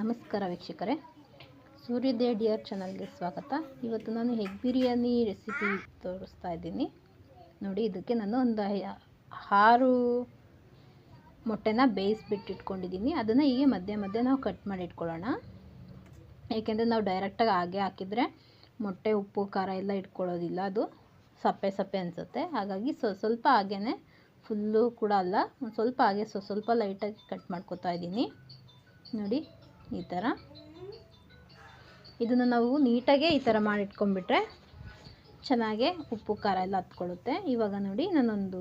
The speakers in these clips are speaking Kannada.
ನಮಸ್ಕಾರ ವೀಕ್ಷಕರೇ, ಸೂರ್ಯೋದಯ ಡಿಯರ್ ಚಾನಲ್ಗೆ ಸ್ವಾಗತ. ಇವತ್ತು ನಾನು ಎಗ್ ಬಿರಿಯಾನಿ ರೆಸಿಪಿ ತೋರಿಸ್ತಾ ಇದ್ದೀನಿ ನೋಡಿ. ಇದಕ್ಕೆ ನಾನು ಒಂದು 6 ಮೊಟ್ಟೆನ ಬೇಯಿಸ್ಬಿಟ್ಟು ಇಟ್ಕೊಂಡಿದ್ದೀನಿ. ಅದನ್ನು ಹೀಗೆ ಮಧ್ಯೆ ಮಧ್ಯೆ ನಾವು ಕಟ್ ಮಾಡಿ ಇಟ್ಕೊಳ್ಳೋಣ. ಏಕೆಂದರೆ ನಾವು ಡೈರೆಕ್ಟಾಗಿ ಹಾಗೆ ಹಾಕಿದರೆ ಮೊಟ್ಟೆ ಉಪ್ಪು ಖಾರ ಎಲ್ಲ ಇಟ್ಕೊಳ್ಳೋದಿಲ್ಲ, ಅದು ಸಪ್ಪೆ ಸಪ್ಪೆ ಅನಿಸುತ್ತೆ. ಹಾಗಾಗಿ ಸ್ವಲ್ಪ ಹಾಗೇ, ಫುಲ್ಲು ಕೂಡ ಅಲ್ಲ, ಒಂದು ಸ್ವಲ್ಪ ಹಾಗೆ ಸ್ವಲ್ಪ ಲೈಟಾಗಿ ಕಟ್ ಮಾಡ್ಕೊತಾ ಇದ್ದೀನಿ ನೋಡಿ. ಈ ಥರ ಇದನ್ನು ನಾವು ನೀಟಾಗೆ ಈ ಥರ ಮಾಡಿಟ್ಕೊಂಡ್ಬಿಟ್ರೆ ಚೆನ್ನಾಗೆ ಉಪ್ಪು ಖಾರ ಎಲ್ಲ ಹತ್ಕೊಳ್ಳುತ್ತೆ. ಇವಾಗ ನೋಡಿ, ನಾನೊಂದು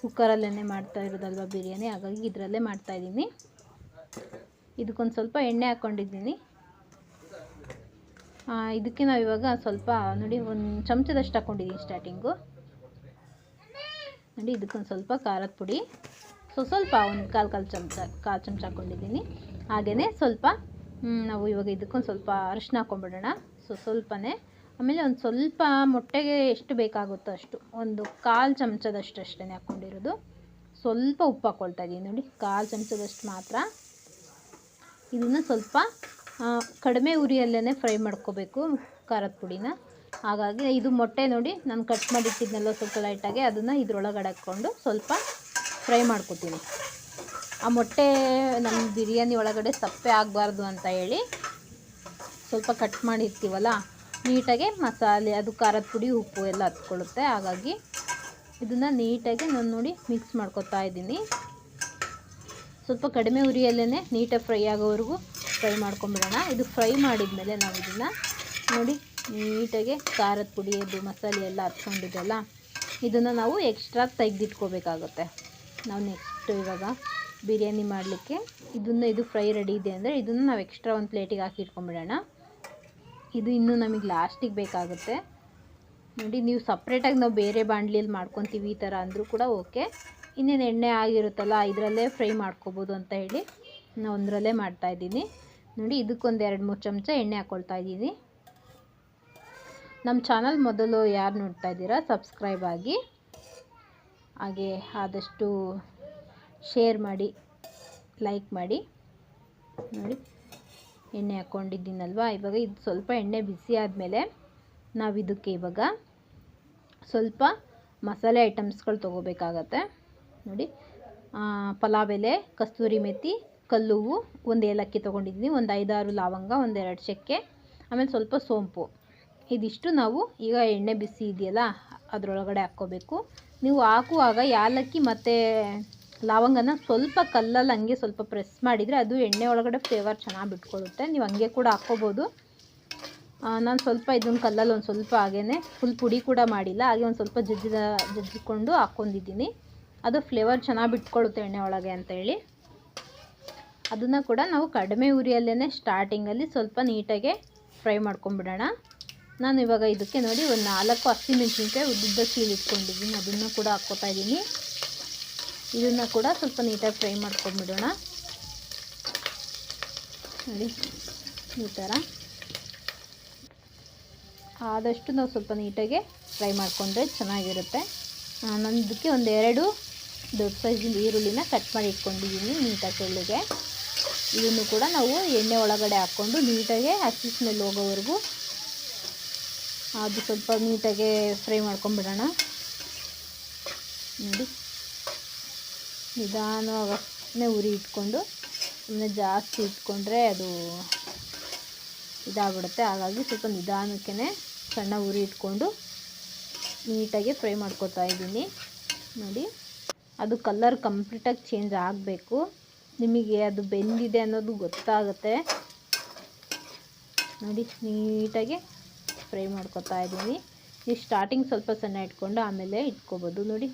ಕುಕ್ಕರಲ್ಲೇ ಮಾಡ್ತಾ ಇರೋದಲ್ವ ಬಿರಿಯಾನಿ, ಹಾಗಾಗಿ ಇದರಲ್ಲೇ ಮಾಡ್ತಾಯಿದ್ದೀನಿ. ಇದಕ್ಕೊಂದು ಸ್ವಲ್ಪ ಎಣ್ಣೆ ಹಾಕ್ಕೊಂಡಿದ್ದೀನಿ. ಇದಕ್ಕೆ ನಾವು ಇವಾಗ ಸ್ವಲ್ಪ ನೋಡಿ, ಒಂದು ಚಮಚದಷ್ಟು ಹಾಕ್ಕೊಂಡಿದ್ದೀನಿ ಸ್ಟಾರ್ಟಿಂಗು ನೋಡಿ. ಇದಕ್ಕೊಂದು ಸ್ವಲ್ಪ ಖಾರದ ಪುಡಿ, ಸ್ವಲ್ಪ ಒಂದು ಕಾಲು ಚಮಚ ಹಾಕ್ಕೊಂಡಿದ್ದೀನಿ. ಹಾಗೆಯೇ ಸ್ವಲ್ಪ ನಾವು ಇವಾಗ ಇದಕ್ಕೊಂದು ಸ್ವಲ್ಪ ಅರಿಶಿನ ಹಾಕ್ಕೊಂಬಿಡೋಣ, ಸ್ವಲ್ಪನೇ. ಆಮೇಲೆ ಒಂದು ಸ್ವಲ್ಪ ಮೊಟ್ಟೆಗೆ ಎಷ್ಟು ಬೇಕಾಗುತ್ತೋ ಅಷ್ಟು, ಒಂದು ಕಾಲು ಚಮಚದಷ್ಟು ಅಷ್ಟೇ ಹಾಕ್ಕೊಂಡಿರೋದು. ಸ್ವಲ್ಪ ಉಪ್ಪು ಹಾಕ್ಕೊಳ್ತಾ ಇದ್ದೀನಿ ನೋಡಿ, ಕಾಲು ಚಮಚದಷ್ಟು ಮಾತ್ರ. ಇದನ್ನು ಸ್ವಲ್ಪ ಕಡಿಮೆ ಉರಿಯಲ್ಲೇ ಫ್ರೈ ಮಾಡ್ಕೋಬೇಕು ಖಾರದ ಪುಡಿನ. ಹಾಗಾಗಿ ಇದು ಮೊಟ್ಟೆ ನೋಡಿ, ನಾನು ಕಟ್ ಮಾಡಿಟ್ಟಿದ್ನೆಲ್ಲ ಸ್ವಲ್ಪ ಲೈಟಾಗಿ ಅದನ್ನು ಇದ್ರೊಳಗಡೆ ಹಾಕ್ಕೊಂಡು ಸ್ವಲ್ಪ ಫ್ರೈ ಮಾಡ್ಕೊತೀನಿ. ಆ ಮೊಟ್ಟೆ ನಮ್ಮ ಬಿರಿಯಾನಿ ಒಳಗಡೆ ಸಪ್ಪೆ ಆಗಬಾರ್ದು ಅಂತ ಹೇಳಿ ಸ್ವಲ್ಪ ಕಟ್ ಮಾಡಿರ್ತೀವಲ್ಲ, ನೀಟಾಗೆ ಮಸಾಲೆ ಅದು ಖಾರದ ಪುಡಿ ಉಪ್ಪು ಎಲ್ಲ ಹತ್ಕೊಳ್ಳುತ್ತೆ. ಹಾಗಾಗಿ ಇದನ್ನು ನೀಟಾಗಿ ನಾನು ನೋಡಿ ಮಿಕ್ಸ್ ಮಾಡ್ಕೊತಾ ಇದ್ದೀನಿ. ಸ್ವಲ್ಪ ಕಡಿಮೆ ಉರಿಯಲ್ಲೇ ನೀಟಾಗಿ ಫ್ರೈ ಆಗೋವರೆಗೂ ಫ್ರೈ ಮಾಡ್ಕೊಂಬಿಡೋಣ. ಇದು ಫ್ರೈ ಮಾಡಿದ್ಮೇಲೆ ನಾವು ಇದನ್ನು ನೋಡಿ ನೀಟಾಗೆ ಖಾರದ ಪುಡಿ ಅದು ಮಸಾಲೆ ಎಲ್ಲ ಹತ್ಕೊಂಡಿದ್ದೆಲ್ಲ ಇದನ್ನು ನಾವು ಎಕ್ಸ್ಟ್ರಾ ತೆಗೆದಿಟ್ಕೋಬೇಕಾಗುತ್ತೆ. ನಾವು ನೆಕ್ಸ್ಟ್ ಇವಾಗ ಬಿರಿಯಾನಿ ಮಾಡಲಿಕ್ಕೆ ಇದು ಫ್ರೈ ರೆಡಿ ಇದೆ ಅಂದರೆ ಇದನ್ನು ನಾವು ಎಕ್ಸ್ಟ್ರಾ ಒಂದು ಪ್ಲೇಟಿಗೆ ಹಾಕಿ ಇಟ್ಕೊಂಡ್ಬಿಡೋಣ. ಇದು ಇನ್ನೂ ನಮಗೆ ಲಾಸ್ಟಿಗೆ ಬೇಕಾಗುತ್ತೆ ನೋಡಿ. ನೀವು ಸಪ್ರೇಟಾಗಿ ನಾವು ಬೇರೆ ಬಾಣಲಿಯಲ್ಲಿ ಮಾಡ್ಕೊತೀವಿ ಈ ಥರ ಅಂದರೂ ಕೂಡ ಓಕೆ. ಇನ್ನೇನು ಎಣ್ಣೆ ಆಗಿರುತ್ತಲ್ಲ, ಇದರಲ್ಲೇ ಫ್ರೈ ಮಾಡ್ಕೋಬೋದು ಅಂತ ಹೇಳಿ ನಾನು ಒಂದರಲ್ಲೇ ಮಾಡ್ತಾಯಿದ್ದೀನಿ ನೋಡಿ. ಇದಕ್ಕೊಂದು 2-3 ಚಮಚ ಎಣ್ಣೆ ಹಾಕ್ಕೊಳ್ತಾ ಇದ್ದೀನಿ. ನಮ್ಮ ಚಾನಲ್ ಮೊದಲು ಯಾರು ನೋಡ್ತಾ ಇದ್ದೀರಾ ಸಬ್ಸ್ಕ್ರೈಬ್ ಆಗಿ, ಹಾಗೆ ಆದಷ್ಟು ಶೇರ್ ಮಾಡಿ, ಲೈಕ್ ಮಾಡಿ ನೋಡಿ. ಎಣ್ಣೆ ಹಾಕ್ಕೊಂಡಿದ್ದೀನಲ್ವ, ಇವಾಗ ಇದು ಸ್ವಲ್ಪ ಎಣ್ಣೆ ಬಿಸಿ ಆದಮೇಲೆ ನಾವು ಇದಕ್ಕೆ ಇವಾಗ ಸ್ವಲ್ಪ ಮಸಾಲೆ ಐಟಮ್ಸ್ಗಳು ತೊಗೋಬೇಕಾಗತ್ತೆ ನೋಡಿ. ಪಲಾವ್ ಎಲೆ, ಕಸ್ತೂರಿ ಮೆಥಿ, ಕಲ್ಲುವು, ಒಂದು ಏಲಕ್ಕಿ ತೊಗೊಂಡಿದ್ದೀನಿ, ಒಂದು 5-6 ಲವಂಗ, 1-2 ಚಕ್ಕೆ, ಆಮೇಲೆ ಸ್ವಲ್ಪ ಸೋಂಪು. ಇದಿಷ್ಟು ನಾವು ಈಗ ಎಣ್ಣೆ ಬಿಸಿ ಇದೆಯಲ್ಲ ಅದರೊಳಗಡೆ ಹಾಕ್ಕೋಬೇಕು. ನೀವು ಹಾಕುವಾಗ ಏಲಕ್ಕಿ ಮತ್ತು ಲವಂಗನ ಸ್ವಲ್ಪ ಕಲ್ಲಲ್ಲಿ ಹಂಗೆ ಸ್ವಲ್ಪ ಪ್ರೆಸ್ ಮಾಡಿದರೆ ಅದು ಎಣ್ಣೆ ಒಳಗಡೆ ಫ್ಲೇವರ್ ಚೆನ್ನಾಗಿ ಬಿಟ್ಕೊಳ್ಳುತ್ತೆ. ನೀವು ಹಂಗೆ ಕೂಡ ಹಾಕ್ಕೋಬೋದು. ನಾನು ಸ್ವಲ್ಪ ಇದನ್ನು ಕಲ್ಲಲ್ಲಿ ಒಂದು ಸ್ವಲ್ಪ ಹಾಗೇ ಫುಲ್ ಪುಡಿ ಕೂಡ ಮಾಡಿಲ್ಲ, ಹಾಗೆ ಒಂದು ಸ್ವಲ್ಪ ಜಜ್ಜಿಕೊಂಡು ಹಾಕ್ಕೊಂಡಿದ್ದೀನಿ. ಅದು ಫ್ಲೇವರ್ ಚೆನ್ನಾಗಿ ಬಿಟ್ಕೊಳ್ಳುತ್ತೆ ಎಣ್ಣೆ ಒಳಗೆ ಅಂತೇಳಿ. ಅದನ್ನು ಕೂಡ ನಾವು ಕಡಿಮೆ ಉರಿಯಲ್ಲೇ ಸ್ಟಾರ್ಟಿಂಗಲ್ಲಿ ಸ್ವಲ್ಪ ನೀಟಾಗೆ ಫ್ರೈ ಮಾಡ್ಕೊಂಬಿಡೋಣ. ನಾನು ಇವಾಗ ಇದಕ್ಕೆ ನೋಡಿ ಒಂದು 4 ಹಸಿಮೆಣಸಿನ್ಕಾಯಿ ಉದ್ದುದ್ದ ಇಟ್ಕೊಂಡಿದ್ದೀನಿ, ಅದನ್ನು ಕೂಡ ಹಾಕ್ಕೋತಾ ಇದ್ದೀನಿ. ಇದನ್ನು ಕೂಡ ಸ್ವಲ್ಪ ನೀಟಾಗಿ ಫ್ರೈ ಮಾಡ್ಕೊಂಬಿಡೋಣ ನೋಡಿ. ಈ ಥರ ಆದಷ್ಟು ನಾವು ಸ್ವಲ್ಪ ನೀಟಾಗೆ ಫ್ರೈ ಮಾಡಿಕೊಂಡ್ರೆ ಚೆನ್ನಾಗಿರುತ್ತೆ. ನಾನು ಇದಕ್ಕೆ 1-2 ದೊಡ್ಡ ಸೈಜಿನ ಈರುಳ್ಳಿನ ಕಟ್ ಮಾಡಿ ಇಟ್ಕೊಂಡಿದ್ದೀನಿ ನೀಟಾಗಿ ತೆಳ್ಳಗೆ. ಇದನ್ನು ಕೂಡ ನಾವು ಎಣ್ಣೆ ಒಳಗಡೆ ಹಾಕ್ಕೊಂಡು ನೀಟಾಗೆ ಹಸಿ ಸ್ಮೆಲ್ ಹೋಗೋವರೆಗೂ ಅದು ಸ್ವಲ್ಪ ನೀಟಾಗೆ ಫ್ರೈ ಮಾಡ್ಕೊಂಬಿಡೋಣ ನೋಡಿ. ನಿಧಾನವಾಗೇ ಉರಿ ಇಟ್ಕೊಂಡು, ಸುಮ್ಮನೆ ಜಾಸ್ತಿ ಇಟ್ಕೊಂಡ್ರೆ ಅದು ಇದಾಗ್ಬಿಡುತ್ತೆ. ಹಾಗಾಗಿ ಸ್ವಲ್ಪ ನಿಧಾನಕ್ಕೇ ಸಣ್ಣ ಉರಿ ಇಟ್ಕೊಂಡು ನೀಟಾಗಿ ಫ್ರೈ ಮಾಡ್ಕೊತಾ ಇದ್ದೀನಿ ನೋಡಿ. ಅದು ಕಲರ್ ಕಂಪ್ಲೀಟಾಗಿ ಚೇಂಜ್ ಆಗಬೇಕು, ನಿಮಗೆ ಅದು ಬೆಂದಿದೆ ಅನ್ನೋದು ಗೊತ್ತಾಗುತ್ತೆ ನೋಡಿ. ನೀಟಾಗಿ ಫ್ರೈ ಮಾಡ್ಕೊತಾ ಇದ್ದೀನಿ. ನೀವು ಸ್ಟಾರ್ಟಿಂಗ್ ಸ್ವಲ್ಪ ಸಣ್ಣ ಇಟ್ಕೊಂಡು ಆಮೇಲೆ ಇಟ್ಕೋಬೋದು ನೋಡಿ.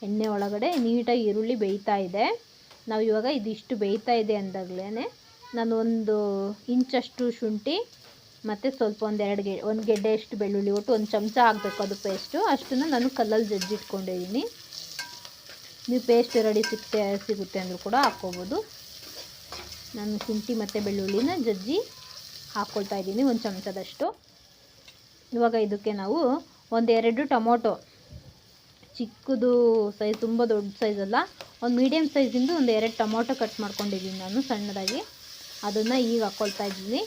ಎಣ್ಣೆ ಒಳಗಡೆ ನೀಟಾಗಿ ಈರುಳ್ಳಿ ಬೇಯ್ತಾ ಇದೆ. ನಾವು ಇವಾಗ ಇದಿಷ್ಟು ಬೇಯ್ತಾ ಇದೆ ಅಂದಾಗಲೇ ನಾನು 1 ಇಂಚಷ್ಟು ಶುಂಠಿ ಮತ್ತು ಸ್ವಲ್ಪ ಒಂದು ಗೆಡ್ಡೆಯಷ್ಟು ಬೆಳ್ಳುಳ್ಳಿ, ಒಟ್ಟು 1 ಚಮಚ ಹಾಕಬೇಕು ಅದು ಪೇಸ್ಟು. ಅಷ್ಟನ್ನು ನಾನು ಕಲ್ಲಲ್ಲಿ ಜಜ್ಜಿಟ್ಕೊಂಡಿದ್ದೀನಿ. ನೀವು ಪೇಸ್ಟ್ ರೆಡಿ ಸಿಗುತ್ತೆ ಅಂದರೂ ಕೂಡ ಹಾಕ್ಕೋಬೋದು. ನಾನು ಶುಂಠಿ ಮತ್ತು ಬೆಳ್ಳುಳ್ಳಿನ ಜಜ್ಜಿ ಹಾಕ್ಕೊಳ್ತಾ ಇದ್ದೀನಿ 1 ಚಮಚದಷ್ಟು. ಇವಾಗ ಇದಕ್ಕೆ ನಾವು 1-2 ಟೊಮೊಟೊ, ಚಿಕ್ಕದು ಸೈಜ್, ತುಂಬ ದೊಡ್ಡ ಸೈಜಲ್ಲ, ಒಂದು ಮೀಡಿಯಮ್ ಸೈಜಿಂದು ಒಂದು 2 ಟೊಮೊಟೊ ಕಟ್ ಮಾಡ್ಕೊಂಡಿದ್ದೀನಿ ನಾನು ಸಣ್ಣದಾಗಿ. ಅದನ್ನು ಈಗ ಹಾಕ್ಕೊಳ್ತಾ ಇದ್ದೀನಿ.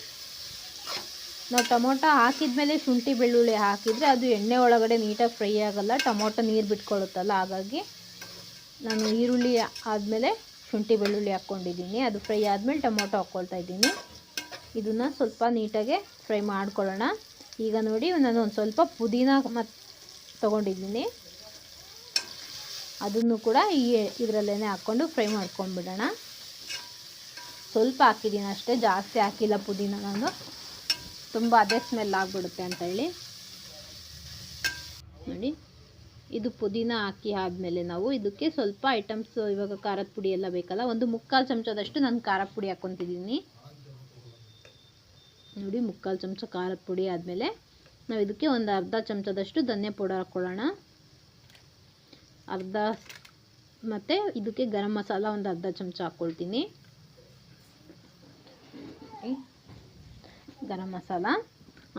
ನಾವು ಟೊಮೊಟೊ ಹಾಕಿದ್ಮೇಲೆ ಶುಂಠಿ ಬೆಳ್ಳುಳ್ಳಿ ಹಾಕಿದರೆ ಅದು ಎಣ್ಣೆ ಒಳಗಡೆ ನೀಟಾಗಿ ಫ್ರೈ ಆಗೋಲ್ಲ, ಟೊಮೊಟೊ ನೀರು ಬಿಟ್ಕೊಳ್ಳುತ್ತಲ್ಲ. ಹಾಗಾಗಿ ನಾನು ಈರುಳ್ಳಿ ಆದಮೇಲೆ ಶುಂಠಿ ಬೆಳ್ಳುಳ್ಳಿ ಹಾಕ್ಕೊಂಡಿದ್ದೀನಿ. ಅದು ಫ್ರೈ ಆದಮೇಲೆ ಟೊಮೊಟೊ ಹಾಕ್ಕೊಳ್ತಾ ಇದ್ದೀನಿ. ಇದನ್ನು ಸ್ವಲ್ಪ ನೀಟಾಗಿ ಫ್ರೈ ಮಾಡ್ಕೊಳ್ಳೋಣ. ಈಗ ನೋಡಿ ನಾನು ಒಂದು ಸ್ವಲ್ಪ ಪುದೀನ ತೊಗೊಂಡಿದ್ದೀನಿ. ಅದನ್ನು ಕೂಡ ಇದರಲ್ಲೇ ಹಾಕ್ಕೊಂಡು ಫ್ರೈ ಮಾಡ್ಕೊಂಡ್ಬಿಡೋಣ. ಸ್ವಲ್ಪ ಹಾಕಿದ್ದೀನಿ ಅಷ್ಟೇ, ಜಾಸ್ತಿ ಹಾಕಿಲ್ಲ ಪುದೀನ ನಾನು, ತುಂಬ ಅದೇ ಸ್ಮೆಲ್ ಆಗಿಬಿಡುತ್ತೆ ಅಂತೇಳಿ. ನೋಡಿ ಇದು ಪುದೀನ ಹಾಕಿ ಆದಮೇಲೆ ನಾವು ಇದಕ್ಕೆ ಸ್ವಲ್ಪ ಐಟಮ್ಸ್, ಇವಾಗ ಖಾರದ ಪುಡಿ ಎಲ್ಲ ಬೇಕಲ್ಲ, ಒಂದು 3/4 ಚಮಚದಷ್ಟು ನಾನು ಖಾರದ ಪುಡಿ ಹಾಕ್ಕೊತಿದ್ದೀನಿ. ನೋಡಿ 3/4 ಚಮಚ ಖಾರದ ಪುಡಿ ಆದಮೇಲೆ ನಾವು ಇದಕ್ಕೆ ಒಂದು ಅರ್ಧ ಚಮಚದಷ್ಟು ಧನಿಯಾ ಪೌಡರ್ ಹಾಕ್ಕೊಳ್ಳೋಣ. ಮತ್ತು ಇದಕ್ಕೆ ಗರಂ ಮಸಾಲ ಒಂದು ಅರ್ಧ ಚಮಚ ಹಾಕ್ಕೊಳ್ತೀನಿ. ಗರಂ ಮಸಾಲ,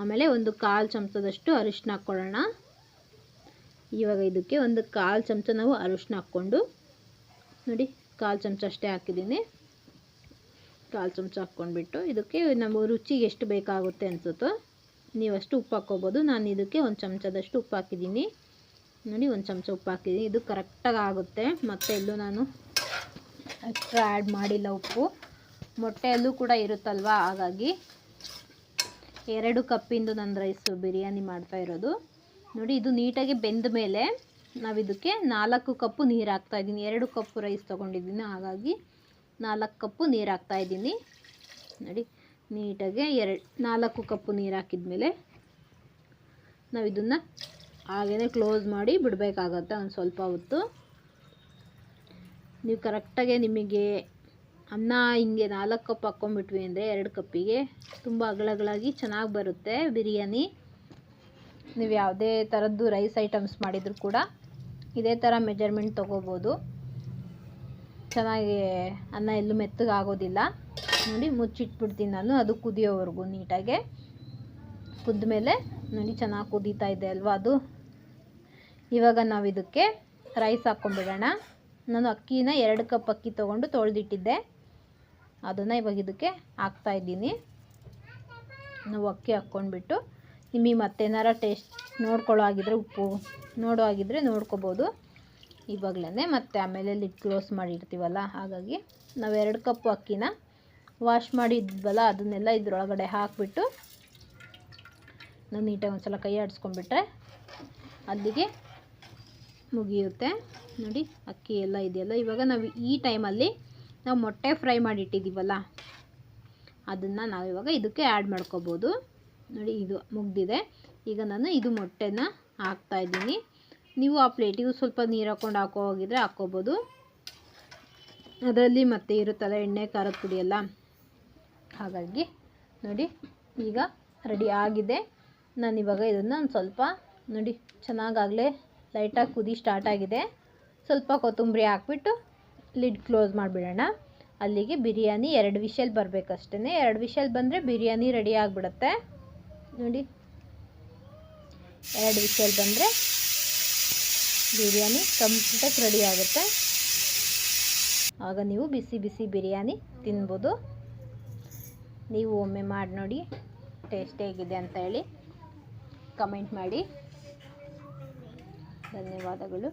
ಆಮೇಲೆ ಒಂದು 1/4 ಚಮಚದಷ್ಟು ಅರಿಶಿನ ಹಾಕ್ಕೊಳ್ಳೋಣ. ಇವಾಗ ಇದಕ್ಕೆ ಒಂದು 1/4 ಚಮಚ ನಾವು ಅರಿಶಿನ ಹಾಕ್ಕೊಂಡು, ನೋಡಿ 1/4 ಚಮಚ ಅಷ್ಟೇ ಹಾಕಿದ್ದೀನಿ. 1/4 ಚಮಚ ಹಾಕ್ಕೊಂಡ್ಬಿಟ್ಟು ಇದಕ್ಕೆ ನಮ್ಮ ರುಚಿಗೆ ಎಷ್ಟು ಬೇಕಾಗುತ್ತೆ ಅನಿಸುತ್ತೋ ನೀವಷ್ಟು ಉಪ್ಪು ಹಾಕ್ಕೋಬೋದು. ನಾನು ಇದಕ್ಕೆ 1 ಚಮಚದಷ್ಟು ಉಪ್ಪು ಹಾಕಿದ್ದೀನಿ. ನೋಡಿ 1 ಚಮಚ ಉಪ್ಪು ಹಾಕಿದ್ದೀನಿ. ಇದು ಕರೆಕ್ಟಾಗಿ ಆಗುತ್ತೆ. ಮತ್ತೆ ಎಲ್ಲೂ ನಾನು ಎಕ್ಸ್ಟ್ರಾ ಆ್ಯಡ್ ಮಾಡಿಲ್ಲ ಉಪ್ಪು. ಮೊಟ್ಟೆಯಲ್ಲೂ ಕೂಡ ಇರುತ್ತಲ್ವ, ಹಾಗಾಗಿ 2 ಕಪ್ಪಿಂದು ನನ್ನ ರೈಸು ಬಿರಿಯಾನಿ ಮಾಡ್ತಾ ಇರೋದು. ನೋಡಿ ಇದು ನೀಟಾಗಿ ಬೆಂದ ಮೇಲೆ ನಾವು ಇದಕ್ಕೆ 4 ಕಪ್ಪು ನೀರು ಹಾಕ್ತಾಯಿದ್ದೀನಿ. 2 ಕಪ್ಪು ರೈಸ್ ತೊಗೊಂಡಿದ್ದೀನಿ, ಹಾಗಾಗಿ 4 ಕಪ್ಪು ನೀರು ಹಾಕ್ತಾಯಿದ್ದೀನಿ. ನೋಡಿ ನೀಟಾಗಿ 4 ಕಪ್ಪು ನೀರು ಹಾಕಿದ್ಮೇಲೆ ನಾವು ಇದನ್ನು ಹಾಗೇ ಕ್ಲೋಸ್ ಮಾಡಿ ಬಿಡಬೇಕಾಗತ್ತೆ ಒಂದು ಸ್ವಲ್ಪ ಹೊತ್ತು. ನೀವು ಕರೆಕ್ಟಾಗಿ ನಿಮಗೆ ಅನ್ನ ಹಿಂಗೆ 4 ಕಪ್ ಹಾಕ್ಕೊಂಬಿಟ್ವಿ ಅಂದರೆ 2 ಕಪ್ಪಿಗೆ ತುಂಬ ಅಗಳಗಳಾಗಿ ಚೆನ್ನಾಗಿ ಬರುತ್ತೆ ಬಿರಿಯಾನಿ. ನೀವು ಯಾವುದೇ ಥರದ್ದು ರೈಸ್ ಐಟಮ್ಸ್ ಮಾಡಿದರೂ ಕೂಡ ಇದೇ ಥರ ಮೆಜರ್ಮೆಂಟ್ ತೊಗೋಬೋದು. ಚೆನ್ನಾಗಿ ಅನ್ನ ಎಲ್ಲೂ ಮೆತ್ತಗೆ ಆಗೋದಿಲ್ಲ. ನೋಡಿ ಮುಚ್ಚಿಟ್ಬಿಡ್ತೀನಿ ನಾನು, ಅದು ಕುದಿಯೋವರೆಗೂ. ನೀಟಾಗೆ ಕುದ್ಮೇಲೆ ನೋಡಿ ಚೆನ್ನಾಗಿ ಕುದೀತಾ ಇದೆ ಅಲ್ವಾ ಅದು. ಇವಾಗ ನಾವು ಇದಕ್ಕೆ ರೈಸ್ ಹಾಕ್ಕೊಂಬಿಡೋಣ. ನಾನು ಅಕ್ಕಿನ 2 ಕಪ್ ಅಕ್ಕಿ ತೊಗೊಂಡು ತೊಳೆದಿಟ್ಟಿದ್ದೆ, ಅದನ್ನು ಇವಾಗ ಇದಕ್ಕೆ ಹಾಕ್ತಾಯಿದ್ದೀನಿ. ನಾವು ಅಕ್ಕಿ ಹಾಕ್ಕೊಂಡ್ಬಿಟ್ಟು ನಿಮಗೆ ಮತ್ತೇನಾರ ಟೇಸ್ಟ್ ನೋಡ್ಕೊಳ್ಳೋ ಆಗಿದ್ರೆ, ಉಪ್ಪು ನೋಡೋ ಆಗಿದ್ರೆ ನೋಡ್ಕೋಬೋದು ಇವಾಗಲೇ. ಮತ್ತು ಆಮೇಲೆ ಲಿಡ್ ಕ್ಲೋಸ್ ಮಾಡಿರ್ತೀವಲ್ಲ, ಹಾಗಾಗಿ ನಾವು 2 ಕಪ್ಪು ಅಕ್ಕಿನ ವಾಶ್ ಮಾಡಿದ್ವಲ್ಲ ಅದನ್ನೆಲ್ಲ ಇದ್ರೊಳಗಡೆ ಹಾಕಿಬಿಟ್ಟು ನಾವು ನೀಟಾಗಿ ಒಂದು ಸಲ ಕೈ ಆಡಿಸ್ಕೊಂಡ್ಬಿಟ್ರೆ ಅಲ್ಲಿಗೆ ಮುಗಿಯುತ್ತೆ. ನೋಡಿ ಅಕ್ಕಿ ಎಲ್ಲ ಇದೆಯಲ್ಲ. ಇವಾಗ ನಾವು ಈ ಟೈಮಲ್ಲಿ ನಾವು ಮೊಟ್ಟೆ ಫ್ರೈ ಮಾಡಿಟ್ಟಿದ್ದೀವಲ್ಲ ಅದನ್ನು ನಾವಿವಾಗ ಇದಕ್ಕೆ ಆ್ಯಡ್ ಮಾಡ್ಕೋಬೋದು. ನೋಡಿ ಇದು ಮುಗ್ದಿದೆ. ಈಗ ನಾನು ಇದು ಮೊಟ್ಟೆನ ಹಾಕ್ತಾಯಿದ್ದೀನಿ. ನೀವು ಆ ಪ್ಲೇಟಿಗೂ ಸ್ವಲ್ಪ ನೀರು ಹಾಕ್ಕೊಂಡು ಹೋಗಿದ್ರೆ ಹಾಕ್ಕೋಬೋದು. ಅದರಲ್ಲಿ ಮತ್ತೆ ಇರುತ್ತಲ್ಲ ಎಣ್ಣೆ ಖಾರದ ಪುಡಿ ಎಲ್ಲ, ಹಾಗಾಗಿ ನೋಡಿ ಈಗ ರೆಡಿ ಆಗಿದೆ. ನಾನಿವಾಗ ಇದನ್ನು ಒಂದು ಸ್ವಲ್ಪ ನೋಡಿ ಚೆನ್ನಾಗಾಗಲೇ ಲೈಟಾಗಿ ಕುದಿ ಸ್ಟಾರ್ಟ್ ಆಗಿದೆ. ಸ್ವಲ್ಪ ಕೊತ್ತಂಬರಿ ಹಾಕ್ಬಿಟ್ಟು ಲಿಡ್ ಕ್ಲೋಸ್ ಮಾಡಿಬಿಡೋಣ. ಅಲ್ಲಿಗೆ ಬಿರಿಯಾನಿ 2 ವಿಷಲ್ ಬರಬೇಕಷ್ಟೇ. 2 ವಿಷಲ್ ಬಂದರೆ ಬಿರಿಯಾನಿ ರೆಡಿ ಆಗಿಬಿಡುತ್ತೆ. ನೋಡಿ 2 ವಿಷಲ್ ಬಂದರೆ ಬಿರಿಯಾನಿ ಕಂಪ್ಲೀಟಾಗಿ ರೆಡಿ ಆಗುತ್ತೆ. ಆಗ ನೀವು ಬಿಸಿ ಬಿಸಿ ಬಿರಿಯಾನಿ ತಿನ್ಬೋದು. ನೀವು ಒಮ್ಮೆ ಮಾಡಿ ನೋಡಿ, ಟೇಸ್ಟ್ ಹೇಗಿದೆ ಅಂತ ಹೇಳಿ ಕಮೆಂಟ್ ಮಾಡಿ. ಧನ್ಯವಾದಗಳು.